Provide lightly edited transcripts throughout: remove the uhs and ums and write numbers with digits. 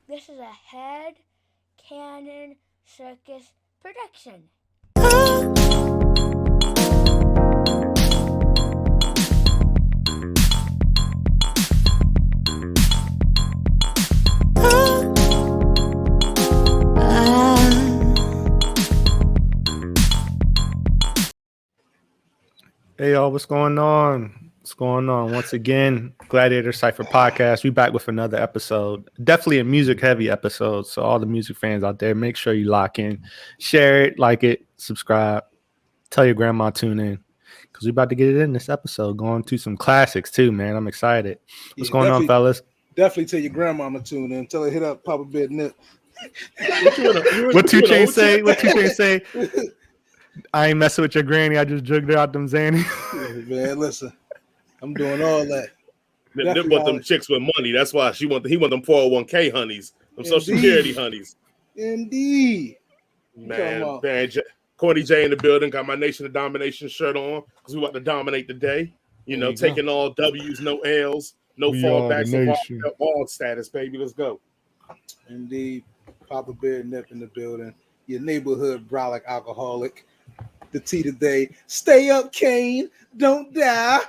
This is a Head Cannon Circus production. Hey y'all, what's going on? What's going on? Once again, Gladiator Cypher Podcast. We back with another episode. Definitely a music heavy episode. So all the music fans out there, make sure you lock in, share it, like it, subscribe, tell your grandma tune in. Because we about to get it in this episode. Going to some classics too, man. I'm excited. What's going on, fellas? Definitely tell your grandmama tune in. Tell her hit up Papa Bear Nip. What 2 Chainz say? What 2 Chainz say? I ain't messing with your granny. I just jugged her out them Zanny. Man, listen, I'm doing all that. Nip want them chicks with money. That's why he want them 401k honeys, them Social Security honeys. Indeed, man. Corny J in the building. Got my Nation of Domination shirt on because we want to dominate the day. You know, taking all W's, no L's, no fallbacks, all status, baby. Let's go. Indeed, Papa Bear Nip in the building. Your neighborhood brolic alcoholic. The T today. Stay up, Kane. Don't die.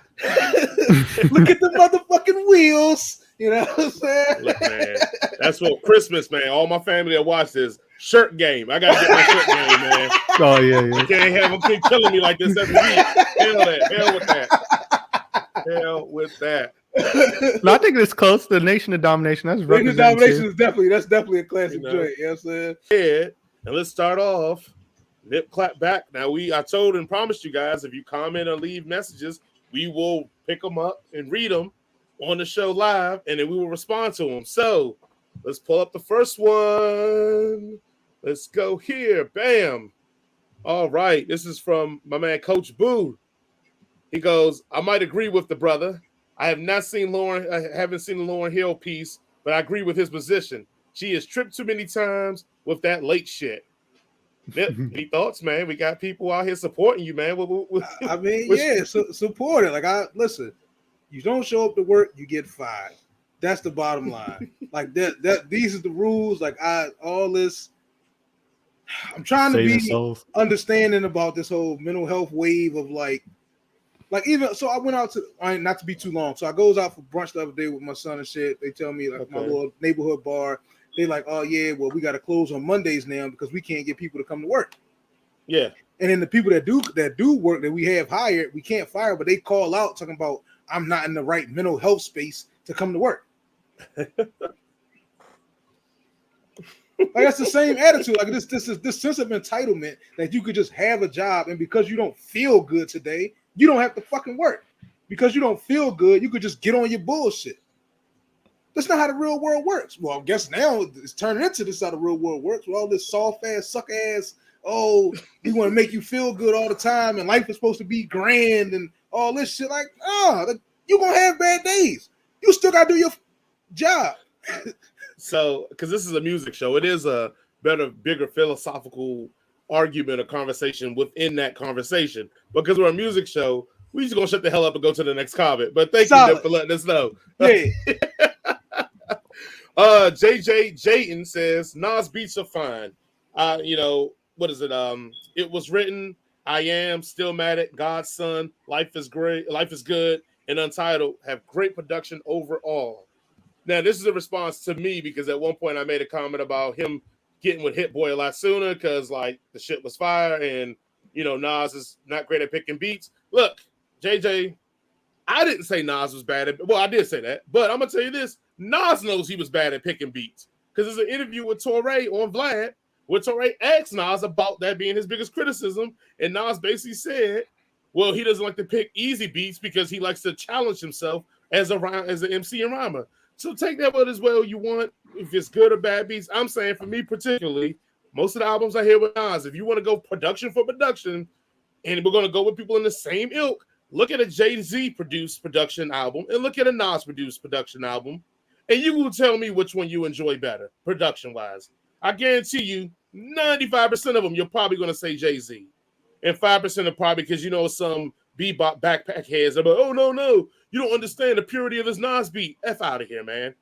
Look at the motherfucking wheels. You know what I'm saying? Look, man, that's what Christmas, man. All my family that watch this shirt game. I gotta get my shirt game, man. Oh yeah. You can't have them keep killing me like this every week. Hell with that. No, I think it's close to the Nation of Domination. That's Nation of Domination is definitely a classic joint. You know what I'm saying? Yeah. And let's start off. Nip clap back. Now I told and promised you guys, if you comment or leave messages, we will pick them up and read them on the show live, and then we will respond to them. So let's pull up the first one. Let's go here. Bam. All right. This is from my man, Coach Boo. He goes, I might agree with the brother. I haven't seen the Lauryn Hill piece, but I agree with his position. She has tripped too many times with that late shit. Any thoughts, man? We got people out here supporting you, man. I mean, support it. Like, listen, you don't show up to work, you get fired. That's the bottom line. Like that. These are the rules. Like all this. I'm trying to be understanding about this whole mental health wave of like even so. I went out to not to be too long. So I goes out for brunch the other day with my son and shit. They tell me my little neighborhood bar. They like, oh yeah, well we got to close on Mondays now because we can't get people to come to work. Yeah, and then the people that do work that we have hired, we can't fire, but they call out talking about I'm not in the right mental health space to come to work. Like that's the same attitude. Like this sense of entitlement that you could just have a job, and because you don't feel good today, you don't have to fucking work. Because you don't feel good, you could just get on your bullshit. That's not how the real world works. Well, I guess now it's turning into this how the real world works with all this soft ass, suck ass. Oh, we want to make you feel good all the time, and life is supposed to be grand and all this shit. Like, you're gonna have bad days. You still gotta do your job. So, because this is a music show, it is a bigger philosophical argument or conversation within that conversation. Because we're a music show, we just gonna shut the hell up and go to the next comment. But thank you for letting us know. Yeah. JJ Jayton says Nas beats are fine. What is it? It was written. I am still mad at God's son. Life is great. Life is good. And Untitled have great production overall. Now this is a response to me because at one point I made a comment about him getting with Hit Boy a lot sooner because like the shit was fire and Nas is not great at picking beats. Look, JJ, I didn't say Nas was bad at. Well, I did say that, but I'm gonna tell you this. Nas knows he was bad at picking beats because there's an interview with Touré on Vlad where Touré asked Nas about that being his biggest criticism, and Nas basically said, well, he doesn't like to pick easy beats because he likes to challenge himself as an MC and rhymer. So take that what as well you want, if it's good or bad beats. I'm saying for me particularly, most of the albums I hear with Nas, if you want to go production for production, and we're going to go with people in the same ilk, look at a Jay-Z produced production album and look at a Nas produced production album. And you will tell me which one you enjoy better, production-wise. I guarantee you, 95% of them, you're probably going to say Jay-Z. And 5% are probably because some bebop backpack heads are like, oh, no, you don't understand the purity of this Nas beat. F out of here, man.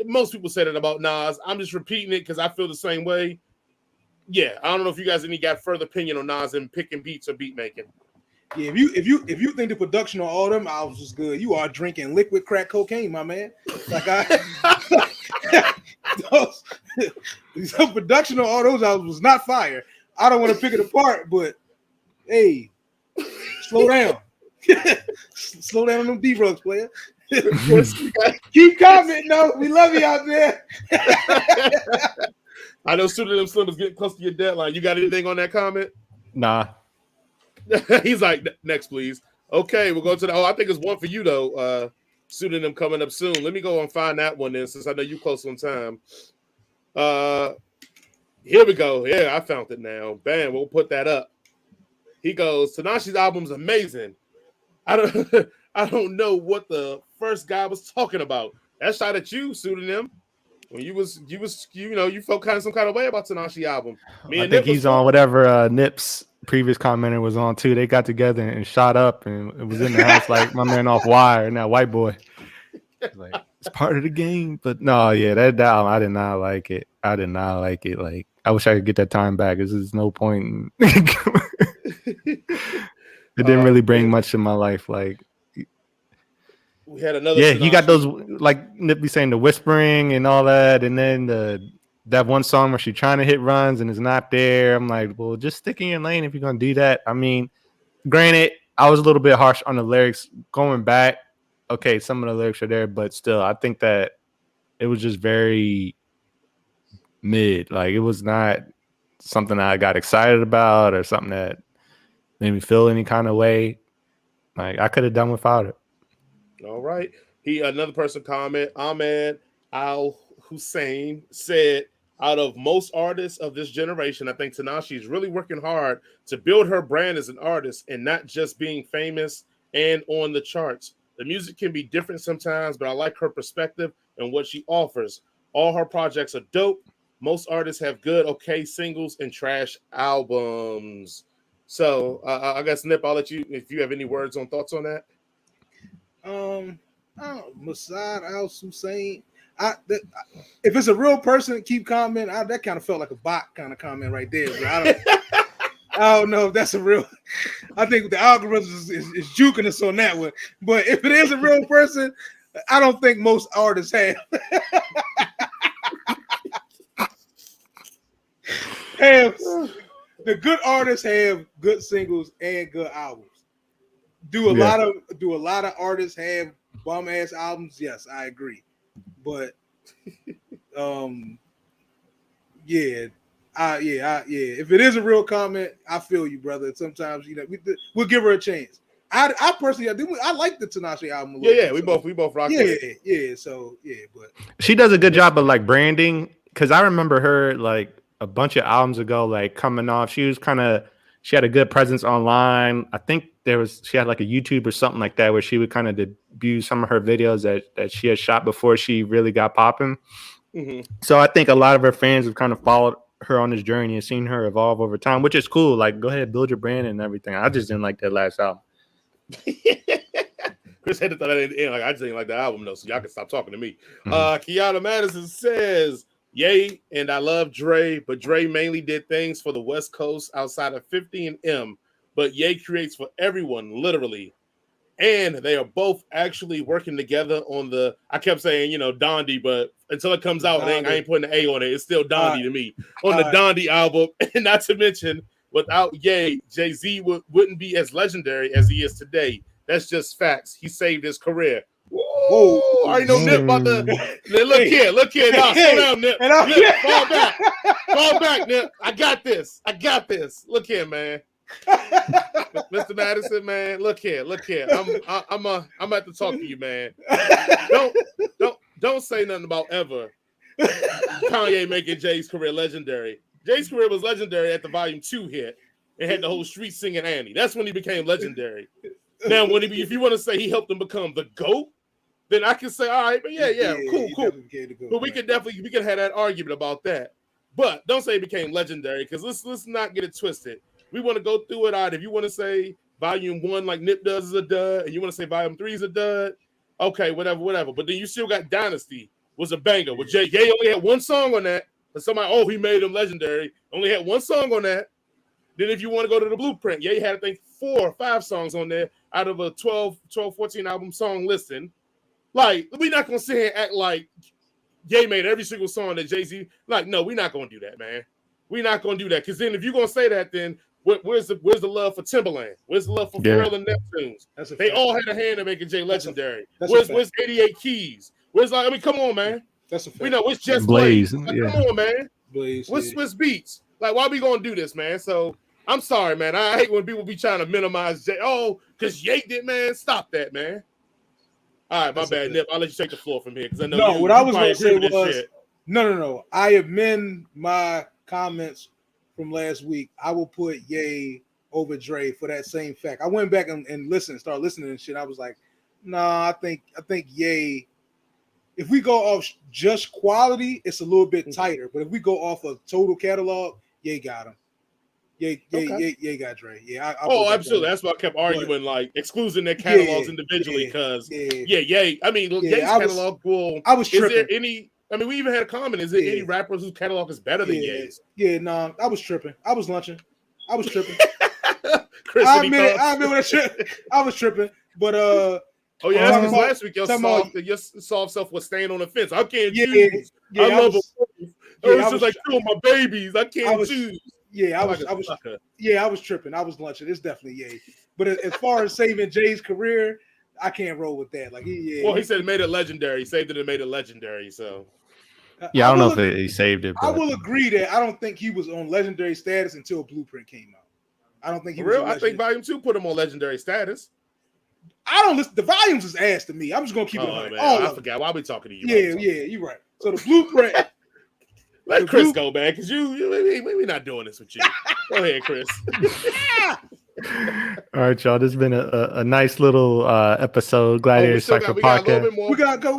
most people said it about Nas. I'm just repeating it because I feel the same way. Yeah, I don't know if you guys got further opinion on Nas and picking beats or beat making. Yeah, if you think the production on all them albums was good, you are drinking liquid crack cocaine, my man. Like the production on all those albums was not fire. I don't want to pick it apart, but hey, slow down. Slow down on them D-Rugs, player. Keep commenting, though. We love you out there. I know Pseudonym Slim is getting close to your deadline. You got anything on that comment? Nah. He's like, next, please. Okay, we'll go to the. Oh, I think it's one for you though. Pseudonym coming up soon. Let me go and find that one then, since I know you close on time. Here we go. Yeah, I found it now. Bam, we'll put that up. He goes, Tinashe's album's amazing. I don't know what the first guy was talking about. That shot at you, Pseudonym. When you felt kind of some kind of way about Tinashe album. I think he's on whatever Nip's previous commenter was on too. They got together and shot up, and it was in the house like my man Off Wire and that white boy. Like, it's part of the game, but no, yeah, that album, I did not like it. Like, I wish I could get that time back. There's no point. It didn't really bring much in my life. Like, we had another. Yeah, you got those, like Nip be saying, the whispering and all that, and then that one song where she's trying to hit runs and it's not there. I'm like, well, just stick in your lane if you're gonna do that. I mean, granted, I was a little bit harsh on the lyrics going back. Okay, some of the lyrics are there, but still, I think that it was just very mid. Like, it was not something I got excited about or something that made me feel any kind of way. Like, I could have done without it. All right. Another person comment, Ahmed Al Hussein said, out of most artists of this generation, I think Tinashe is really working hard to build her brand as an artist and not just being famous and on the charts. The music can be different sometimes, but I like her perspective and what she offers. All her projects are dope. Most artists have good, okay singles and trash albums. So I guess, Nip, I'll let you, if you have any words on thoughts on that. Masad Al Hussein. If it's a real person, keep commenting. That kind of felt like a bot kind of comment right there. But I don't know if that's a real. I think the algorithm is juking us on that one. But if it is a real person, I don't think most artists have. The good artists have good singles and good albums. Do a lot of artists have bum ass albums? Yes, I agree. But if it is a real comment, I feel you, brother. Sometimes we'll give her a chance. I personally, I like the Tinashe album. We both rock. But she does a good job of like branding, because I remember her like a bunch of albums ago, like coming off. She had a good presence online. I think she had like a YouTube or something like that where she would kind of debut some of her videos that she had shot before she really got popping. Mm-hmm. So I think a lot of her fans have kind of followed her on this journey and seen her evolve over time, which is cool. Like, go ahead, build your brand and everything. I just didn't like that last album. Chris had to throw that in the end. Like, I just didn't like the album though, so y'all can stop talking to me. Kiana Madison says, yay, and I love Dre, but Dre mainly did things for the West Coast outside of 50 and M, but Ye creates for everyone, literally. And they are both actually working together on the, I kept saying, Dondi, but until it comes out, I ain't putting an A on it. It's still Dondi to me. On the Dondi album, and not to mention, without Ye, Jay-Z wouldn't be as legendary as he is today. That's just facts. He saved his career. Whoa! I already know Nip about the. Look here. Now, slow down, Nip. Nip, fall back, Nip. I got this. Look here, man. Mr. Madison, man. Look here. I'm at to talk to you, man. Don't say nothing about ever Kanye making Jay's career legendary. Jay's career was legendary at the Volume 2 hit and had the whole street singing Annie. That's when he became legendary. Now, if you want to say he helped him become the GOAT, then I can say, all right, but cool. But we can have that argument about that. But don't say he became legendary, because let's not get it twisted. We want to go through it. All right, if you want to say Volume 1 like Nip does is a dud, and you want to say Volume 3 is a dud, okay, whatever. But then you still got Dynasty, was a banger. With Ye only had one song on that. And somebody, he made him legendary. Only had one song on that. Then if you want to go to the Blueprint, Ye had, I think, 4 or 5 songs on there out of a 12, 14 album song listing. Like, we're not going to sit here and act like Ye made every single song that Jay-Z. Like, no, we're not going to do that, man. We're not going to do that. Because then if you're going to say that, then where's the love for Timberland? Where's the love for Pharrell and Neptunes? They all had a hand in making Jay legendary. Where's 88 Keys? Where's come on, man. That's a fact. We know it's just Blaze. Like, come on, man. Blaze. What's Beats? Like, why we gonna do this, man? So I'm sorry, man. I hate when people be trying to minimize Jay. Because Ye did, man. Stop that, man. All right, my bad, Nip. I'll let you take the floor from here because I know. What I was going to say was no. I amend my comments from last week. I will put Ye over Dre for that same fact. I went back and started listening and shit. I was like, nah, I think Ye. If we go off just quality, it's a little bit tighter. But if we go off of total catalog, Ye got him. Ye got Dre. Yeah. Absolutely. That's why I kept arguing, like excluding their catalogs individually. Because Ye. I mean, Ye's catalog. I was tripping. Is there any? I mean, we even had a comment. Is there any rappers whose catalog is better than Ye's? Yeah, no, I was tripping. I was lunching. I was tripping. Chris, I admit that shit. I was tripping, but that's because last week your soft self was staying on the fence. I can't choose. I love them. It's just like 2 of my babies. I can't choose. Yeah, I was tripping. I was lunching. It's definitely Ye. But as far as saving Jay's career, I can't roll with that. Like he said it made it legendary. He saved it and made it legendary. So I don't know if he saved it. But... I will agree that I don't think he was on legendary status until Blueprint came out. I don't think he was. I think Volume 2 put him on legendary status. I don't listen. The volumes is ass to me. I'm just gonna keep it on. I forgot. Why are we talking to you? Yeah, you're right. So the Blueprint. Let Chris go, man, because we're not doing this with you. Go ahead, Chris. All right, y'all. This has been a nice little episode. Gladiator Cypher podcast. We gotta go.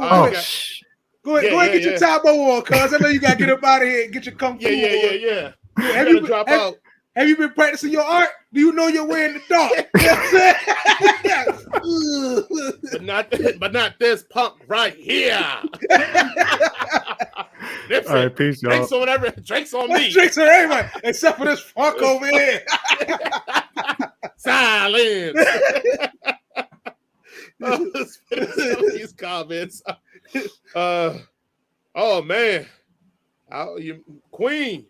Go ahead, get your Tabo on, cuz I know you gotta get up out of here and get your kung fu. Yeah. Have you drop out? Have you been practicing your art? Do you know your way in the dark? but not this punk right here. All right, peace, y'all. Drake's on me. Drake's on everybody except for this funk over here. Silence. These comments. Oh man. Queen.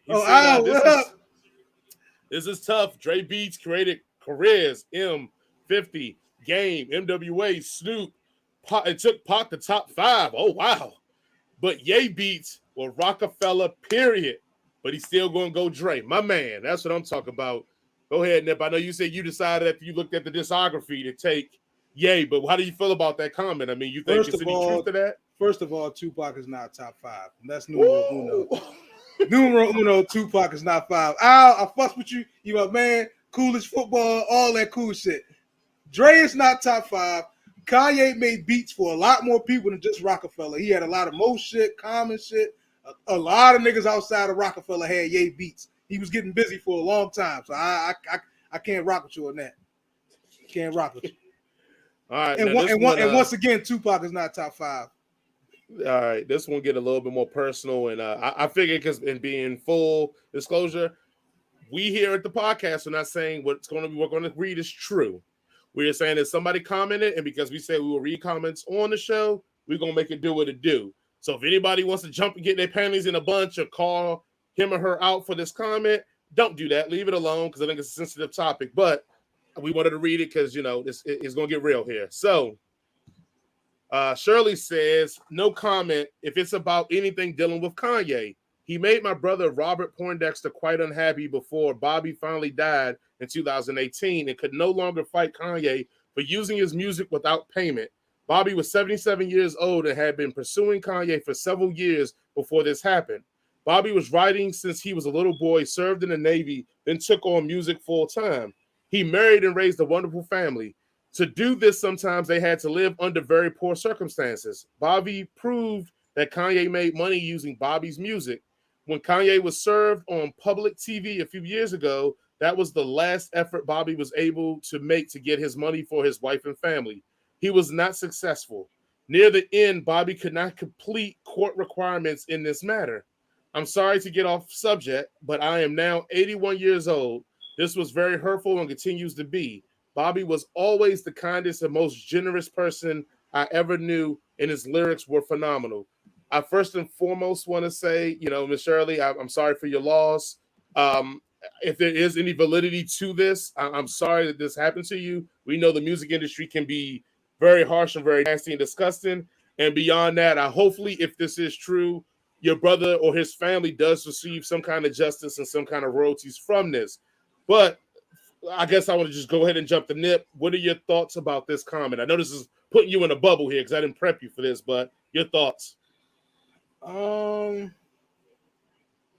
This is tough. Dre Beats created careers. M50, Game, MWA, Snoop. It took Pac to top 5. Oh, wow. But Ye Beats were Rockefeller, period. But he's still going to go Dre. My man, that's what I'm talking about. Go ahead, Nip. I know you said you decided after you looked at the discography to take Ye, but how do you feel about that comment? I mean, you think there's any truth to that? First of all, Tupac is not top 5. That's numero uno. Numero uno, Tupac is not 5. I fuss with you. You my man, coolest football, all that cool shit. Dre is not top 5. Kanye made beats for a lot more people than just Rockefeller. He had a lot of Mo shit, Common shit. A lot of niggas outside of Rockefeller had Ye beats. He was getting busy for a long time, so I can't rock with you on that. Can't rock with you. All right, and once again, Tupac is not top 5. All right, this one get a little bit more personal, and I figure because in being full disclosure, we here at the podcast are not saying we're going to read is true. We're saying that somebody commented, and because we said we will read comments on the show, we're gonna make it do what it do. So if anybody wants to jump and get their panties in a bunch or call him or her out for this comment, don't do that. Leave it alone because I think it's a sensitive topic. But we wanted to read it because this is gonna get real here. So. Shirley says, no comment if it's about anything dealing with Kanye. He made my brother Robert Poindexter quite unhappy before Bobby finally died in 2018 and could no longer fight Kanye for using his music without payment. Bobby was 77 years old and had been pursuing Kanye for several years before this happened. Bobby was writing since he was a little boy, served in the Navy, then took on music full time. He married and raised a wonderful family. To do this, sometimes they had to live under very poor circumstances. Bobby proved that Kanye made money using Bobby's music. When Kanye was served on public TV a few years ago, that was the last effort Bobby was able to make to get his money for his wife and family. He was not successful. Near the end, Bobby could not complete court requirements in this matter. I'm sorry to get off subject, but I am now 81 years old. This was very hurtful and continues to be. Bobby was always the kindest and most generous person I ever knew, and his lyrics were phenomenal. I first and foremost want to say, Miss Shirley, I'm sorry for your loss. If there is any validity to this, I'm sorry that this happened to you. We know the music industry can be very harsh and very nasty and disgusting. And beyond that, hopefully, if this is true, your brother or his family does receive some kind of justice and some kind of royalties from this. But I guess I want to just go ahead and jump the nip. What are your thoughts about this comment? I know this is putting you in a bubble here because I didn't prep you for this, but your thoughts?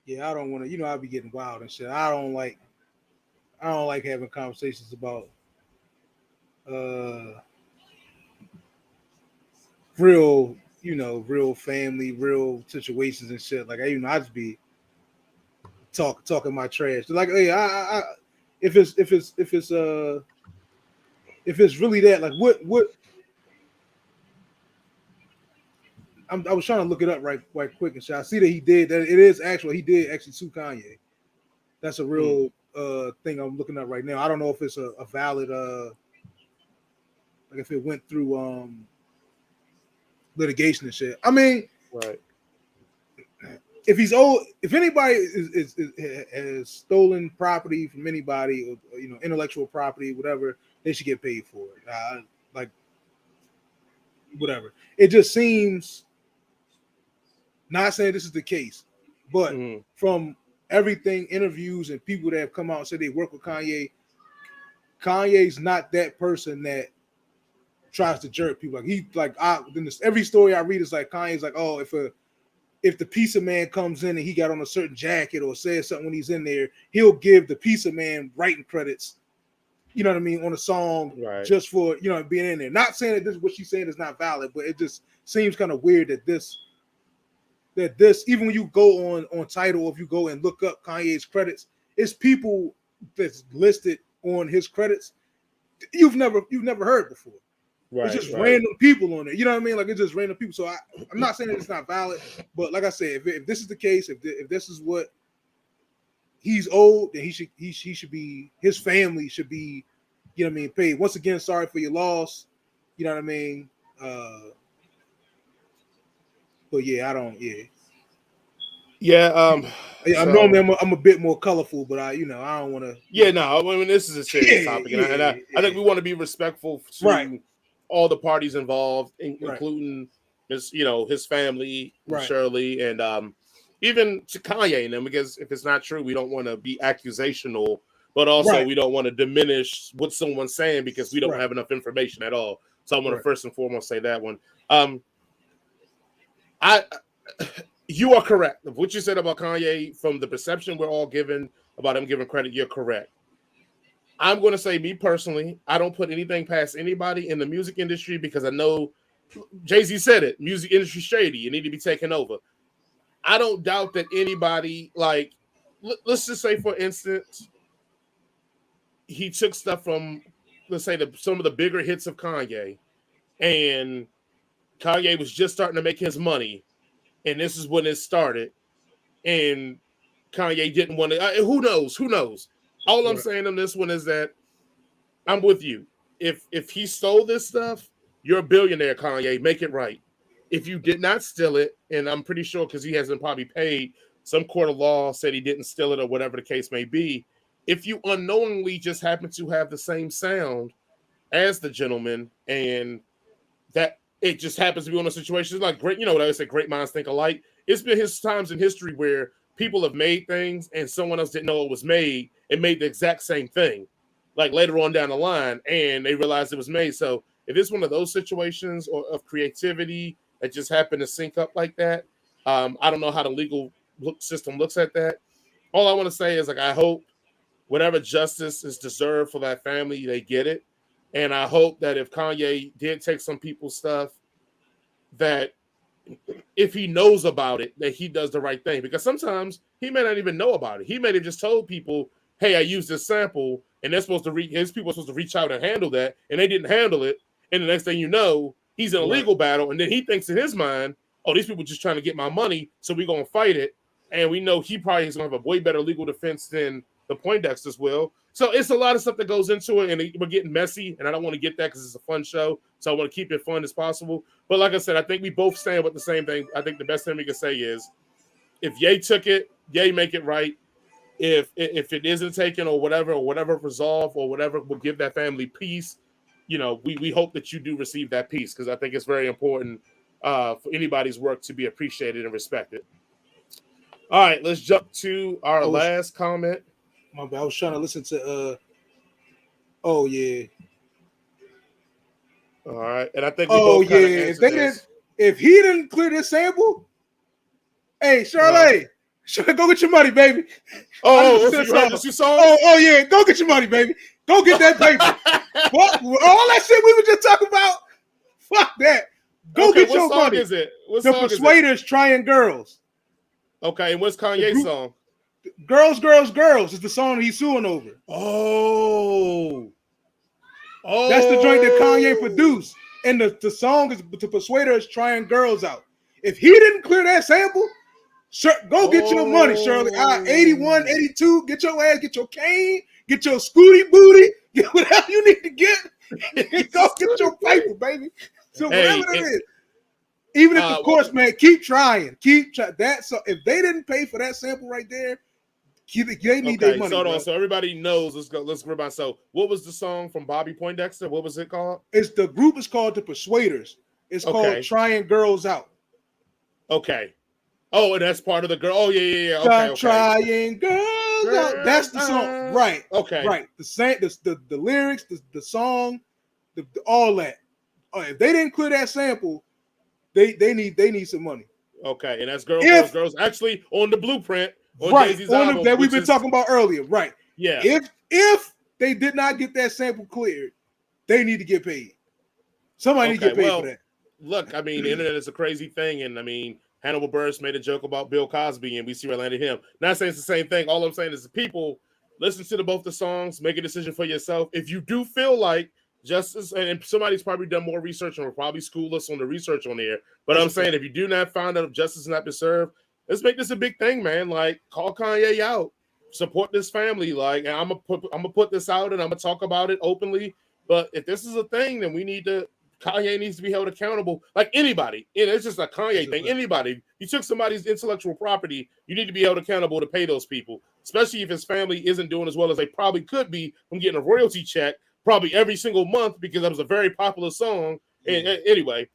Yeah, I don't want to. I'll be getting wild and shit. I don't like having conversations about real family, real situations and shit. Like I just be talking my trash. Like, hey, I if it's really that, like what I was trying to look it up right quick and shit. I see that he did actually sue Kanye. That's a real thing I'm looking at right now. I don't know if it's a valid like if it went through litigation and shit. I mean, right. If he's old, if anybody has stolen property from anybody, or intellectual property, whatever, they should get paid for it. Like whatever. It just seems, not saying this is the case, but from everything, interviews and people that have come out and said they work with Kanye, Kanye's not that person that tries to jerk people. Every story I read is like Kanye's like, oh, if the pizza man comes in and he got on a certain jacket or says something when he's in there, he'll give the pizza man writing credits, you know what I mean, on a song, right, just for being in there. Not saying that this what she's saying is not valid, but it just seems kind of weird that this even when you go on Tidal, if you go and look up Kanye's credits, it's people that's listed on his credits you've never heard before. Right, it's just random people on there. You know what I mean? Like, it's just random people. So I'm not saying that it's not valid, but like I said, if this is the case, if this is what he's owed, then he should be, his family should be, paid. Once again, sorry for your loss. You know what I mean? But yeah, I don't. Yeah. Yeah. Normally I'm a bit more colorful, but I don't want to. Yeah, no. I mean, this is a serious topic, and I think we want to be respectful to all the parties involved, including his family, Shirley, and even to Kanye and them. Because if it's not true, we don't want to be accusational, but also we don't want to diminish what someone's saying because we don't have enough information at all. So I want to first and foremost say that one. You are correct. What you said about Kanye, from the perception we're all given about him giving credit, you're correct. I'm going to say, me personally, I don't put anything past anybody in the music industry because I know Jay-Z said it, music industry shady, you need to be taken over. I don't doubt that anybody, like, let's just say, for instance, he took stuff from, let's say, some of the bigger hits of Kanye, and Kanye was just starting to make his money, and this is when it started, and Kanye didn't want to. Who knows? All I'm saying on this one is that I'm with you. If he stole this stuff, you're a billionaire, Kanye. Make it right. If you did not steal it, and I'm pretty sure because he hasn't probably paid, some court of law said he didn't steal it or whatever the case may be. If you unknowingly just happen to have the same sound as the gentleman, and that it just happens to be one of those situations, like great, what I say, great minds think alike. It's been his times in history where people have made things and someone else didn't know it was made and made the exact same thing, like later on down the line, and they realized it was made. So if it's one of those situations or of creativity that just happened to sync up like that, I don't know how the legal system looks at that. All I want to say is, like, I hope whatever justice is deserved for that family, they get it. And I hope that if Kanye did take some people's stuff, that if he knows about it, that he does the right thing. Because sometimes he may not even know about it. He may have just told people, hey, I used this sample, and they're supposed to his people are supposed to reach out and handle that, and they didn't handle it. And the next thing you know, He's in a legal battle, and then he thinks in his mind, oh, these people just trying to get my money, so we're going to fight it. And we know he probably is going to have a way better legal defense than the Poindexters will. So it's a lot of stuff that goes into it, and we're getting messy, and I don't want to get that because it's a fun show, so I want to keep it fun as possible. But like I said, I think we both stand with the same thing. I think the best thing we can say is, if Ye took it, Ye make it right. If it isn't taken or whatever resolve or whatever will give that family peace, you know, we hope that you do receive that peace, because I think it's very important for anybody's work to be appreciated and respected. All right, let's jump to our last comment. My bad. I was trying to listen to oh yeah. All right, and I think we both if he didn't clear this sample, hey Charlotte, go get your money, baby. Oh, you heard this song? Oh yeah, go get your money, baby. Go get that paper. What? All that shit we were just talking about. Fuck that. Go get your money. What song is it? What the song Persuaders Trying Girls. Okay, and what's Kanye's song? Girls, Girls, Girls is the song he's suing over. Oh. That's the joint that Kanye produced. And the song is to Persuaders Trying Girls Out. If he didn't clear that sample, go get your money, Shirley. 81, 82, get your ass, get your cane, get your scooty booty, get whatever you need to get. Go get your paper, baby. So whatever it is. Even if the course, man, keep trying. That. So if they didn't pay for that sample right there, they need their money. So everybody knows. Let's go by. So what was the song from Bobby Poindexter? What was it called? The group is called The Persuaders. It's called Trying Girls Out. Okay. Oh, and that's part of the girl. Oh, yeah. Okay. Trying Girls Out. That's the song. Right. Okay. Right. The lyrics, the song, all that. If they didn't clear that sample, they need some money. Okay, and that's Girls. Actually, on the blueprint, on Jay-Z's album, that we've been talking about earlier. Right. Yeah. If they did not get that sample cleared, they need to get paid. Somebody need to get paid for that. Look, I mean, the internet is a crazy thing, and I mean, Hannibal Buress made a joke about Bill Cosby, and we see where it landed him. Not saying it's the same thing. All I'm saying is the people listen to both the songs, make a decision for yourself. If you do feel like justice, and somebody's probably done more research and will probably school us on the research on there. But I'm saying, if you do not find out if justice has not been served, let's make this a big thing, man. Like, call Kanye out, support this family. Like, and I'm gonna put this out, and I'm gonna talk about it openly. But if this is a thing, then Kanye needs to be held accountable. Like anybody, it's just a Kanye thing. Anybody, you took somebody's intellectual property, you need to be held accountable to pay those people, especially if his family isn't doing as well as they probably could be from getting a royalty check probably every single month because that was a very popular song. And anyway,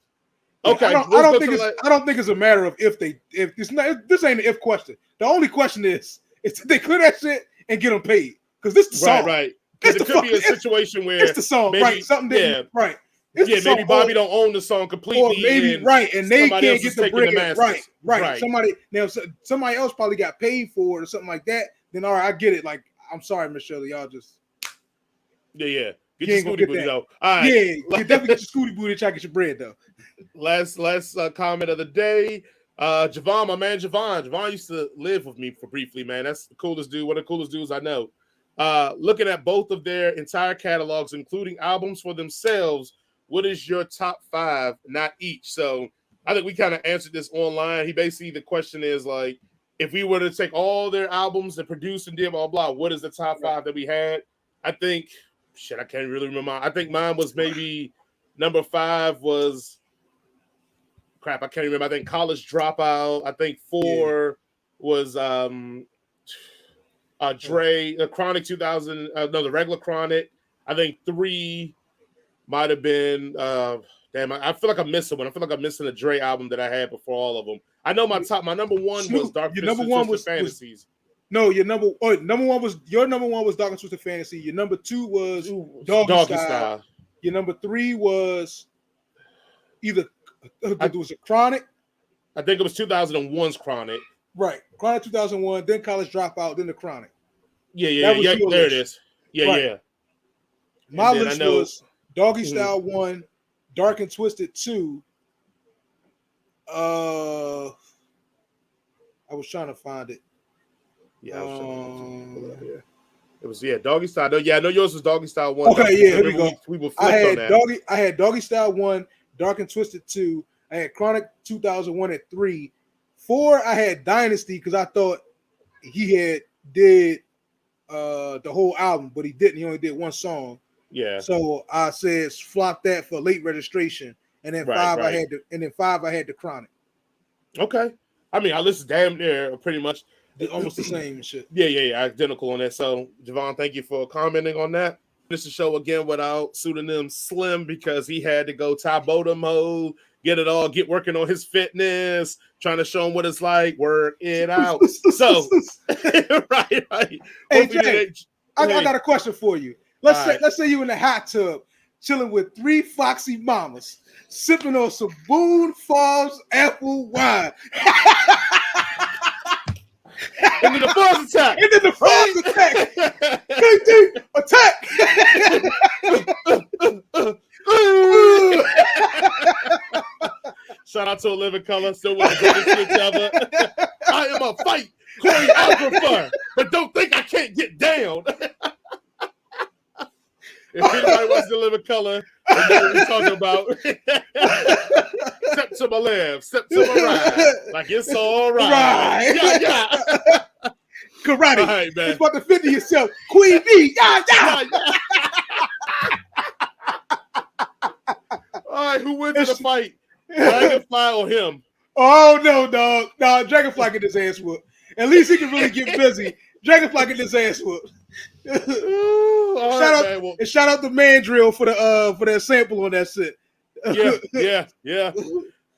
okay. I don't think it's a matter of if it's not. This ain't an if question. The only question is did they clear that shit and get them paid? Because this is the song, right? Because it could be a situation where it's the song, right? Something didn't, right? Maybe Bobby don't own the song completely, or maybe and they can't get the bread. Right. Somebody else probably got paid for it or something like that. Then all right, I get it. Like, I'm sorry, Miss Shirley, y'all just Get your scooty booty though. All right. Yeah, you definitely get your scooty booty. Try to get your bread though. Last comment of the day. Javon, my man Javon used to live with me for briefly, man. That's the coolest dude. One of the coolest dudes I know. Looking at both of their entire catalogs, including albums for themselves, what is your top 5, not each? So I think we kind of answered this online. The question is like, if we were to take all their albums and produce and did blah, blah, what is the top 5 that we had? I think, I can't really remember. I think mine was maybe number 5 was, I can't remember. I think College Dropout. I think 4 was Dre, Chronic 2000, the regular Chronic. I think 3 might have been, I feel like I'm missing one. I feel like I'm missing a Dre album that I had before all of them. I know my number 1 was Dark Twisted Fantasies. No, your number one was Dark and Twisted Fantasy. Your number 2 was Doggy Style. Your number 3 was either it was a Chronic. I think it was 2001's Chronic. Right, Chronic 2001, then College Dropout, then the Chronic. Yeah. There it is. Yeah. My list was Doggy Style 1, Dark and Twisted 2. I was trying to find it. Yeah, it was Doggy Style. Yeah, I know yours was Doggy Style 1. Okay, yeah, here we go. We were flipped on that. I had Doggy Style 1, Dark and Twisted 2. I had Chronic 2001 at 3. 4, I had Dynasty because I thought he had did the whole album, but he didn't. He only did one song. Yeah. So I said flop that for Late Registration, and then Right, 5 I right. had 5 I had the Chronic. Okay. I mean, I listened damn near pretty much. Almost the same and shit. Yeah, identical on that. So, Javon, thank you for commenting on that. Finish the show again without pseudonym Slim because he had to go Tabota mode, get working on his fitness, trying to show him what it's like, work it out. So, right. Hey, Jay, I got a question for you. Let's say you in the hot tub, chilling with 3 foxy mamas, sipping on some Boone Farms apple wine. And then the Farms attack. And then the Farms attack. KT attack. Shout out to A Living Color, still with the greatest each other. I am a fight choreographer, but don't think I can't get down. If anybody wants to live in color, you know what we're talking about. Step to my left, step to my right. Like it's all right. Yeah. Karate. All right, man. It's about to fit to yourself. Queen B. Yeah. All right, who wins in the fight? Dragonfly or him? Oh, no, dog. No, Dragonfly get his ass whooped. At least he can really get busy. Dragonfly get his ass whooped. Shout out to Mandrill for that sample on that shit. Yeah.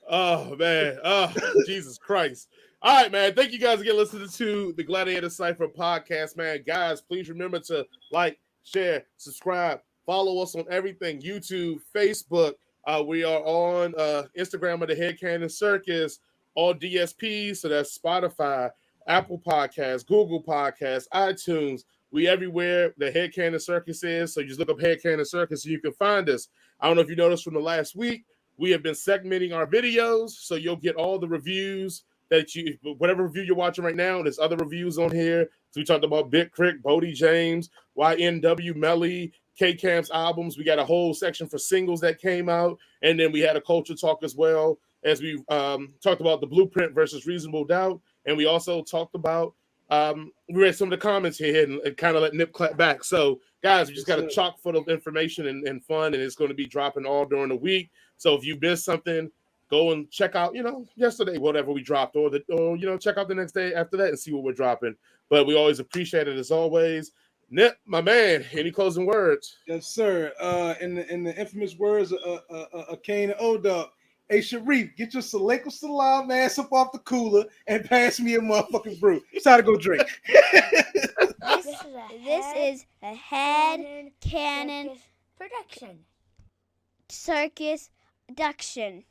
Oh man. Oh, Jesus Christ. All right, man. Thank you guys again listening to the Gladiator Cypher podcast, man. Guys, please remember to like, share, subscribe, follow us on everything: YouTube, Facebook. We are on Instagram of the Head Cannon Circus, all DSPs, so that's Spotify, Apple Podcasts, Google Podcasts, iTunes. We everywhere the Head Cannon Circus is, so you just look up Head Cannon Circus and you can find us. I don't know if you noticed from the last week, we have been segmenting our videos, so you'll get all the reviews that whatever review you're watching right now, there's other reviews on here. So we talked about Big Crick, Bodie James, YNW Melly, K-Camp's albums. We got a whole section for singles that came out, and then we had a culture talk as well, as we talked about the Blueprint versus Reasonable Doubt, and we also talked about we read some of the comments here and kind of let Nip clap back. So, guys, we just got a chock full of information and fun, and it's going to be dropping all during the week. So if you missed something, go and check out, yesterday, whatever we dropped, or check out the next day after that and see what we're dropping. But we always appreciate it as always. Nip, my man, any closing words? Yes, sir. In the infamous words of Kane and O-Dog, hey, Sharif, get your Saleko Salam ass up off the cooler and pass me a motherfucking brew. It's time to go drink. This is a Head Cannon production. Circus production.